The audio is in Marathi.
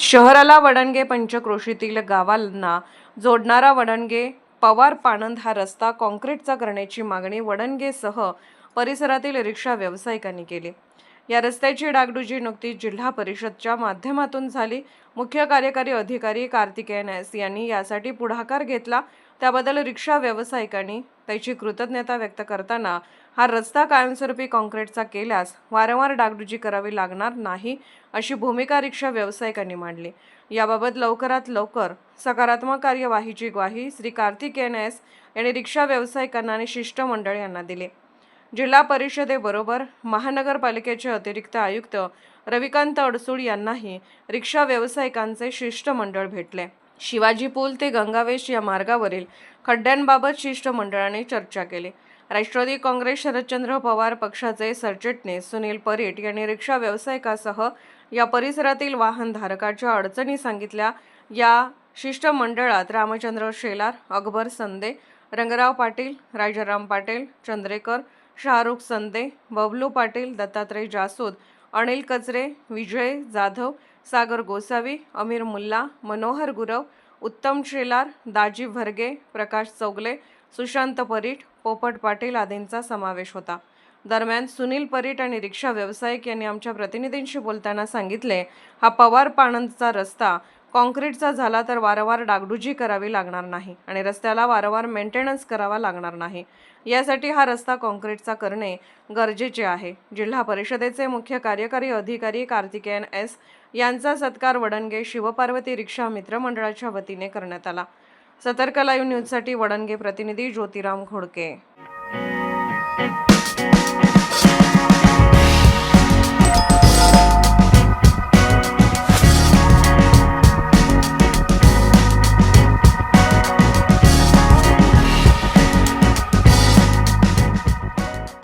शहराला वडणगे पंचक्रोशीतील गावांना जोडणारा वडणगे पवार पाणंद हा रस्ता काँक्रीटचा करण्याची मागणी वडणगेसह परिसरातील रिक्षा व्यावसायिकांनी केली। या रस्त्याची डागडुजी नुकतीच जिल्हा परिषदच्या माध्यमातून झाली। मुख्य कार्यकारी अधिकारी कार्तिकेयन एस यांनी यासाठी पुढाकार घेतला, त्याबद्दल रिक्षा व्यावसायिकांनी त्याची कृतज्ञता व्यक्त करताना हा रस्ता कायमस्वरूपी काँक्रीटचा केल्यास वारंवार डागडुजी करावी लागणार नाही अशी भूमिका रिक्षा व्यावसायिकांनी मांडली। याबाबत लवकरात लवकर सकारात्मक कार्यवाहीची ग्वाही श्री कार्तिकेयन एस यांनी रिक्षा व्यावसायिकांना आणि शिष्टमंडळ यांना दिली। जिल्हा परिषदेबरोबर महानगरपालिकेचे अतिरिक्त आयुक्त रविकांत अडसूळ यांनाही रिक्षा व्यावसायिकांचे शिष्टमंडळ भेटले। शिवाजी पूल ते गंगावेश या मार्गावरील खड्ड्यांबाबत शिष्टमंडळाने चर्चा केली। राष्ट्रवादी काँग्रेस शरदचंद्र पवार पक्षाचे सरचिटणीस सुनील परीट यांनी रिक्षा व्यावसायिकासह या परिसरातील वाहनधारकांच्या अडचणी सांगितल्या। या शिष्टमंडळात रामचंद्र शेलार, अकबर संदे, रंगराव पाटील, राजाराम पाटील, चंद्रेकर, शाहरुख संदे, बबलू पाटील, दत्तात्रय जासूद, अनिल कचरे, विजय जाधव, सागर गोसावी, अमीर मुल्ला, मनोहर गुरव, उत्तम शेलार, दाजी भरगे, प्रकाश चौगले, सुशांत परीट, पोपट पाटील आदींचा समावेश होता। दरम्यान सुनील परीट आणि रिक्षा व्यावसायिक यांनी आमच्या प्रतिनिधींशी बोलताना सांगितले, हा पवार पाणंदचा रस्ता काँक्रीटचा झाला तर वारंवार डागडुजी करावी लागणार नाही आणि रस्त्याला वारंवार मेंटेनन्स करावा लागणार नाही। यासाठी हा रस्ता काँक्रीटचा करणे गरजेचे आहे। जिल्हा परिषदेचे मुख्य कार्यकारी अधिकारी कार्तिकेयन एस यांचा सत्कार वडणगे शिवपार्वती रिक्षा मित्रमंडळाच्या वतीने करण्यात आला। सतर्क लाईव्ह न्यूजसाठी वडणगे प्रतिनिधी ज्योतिराम घोडके।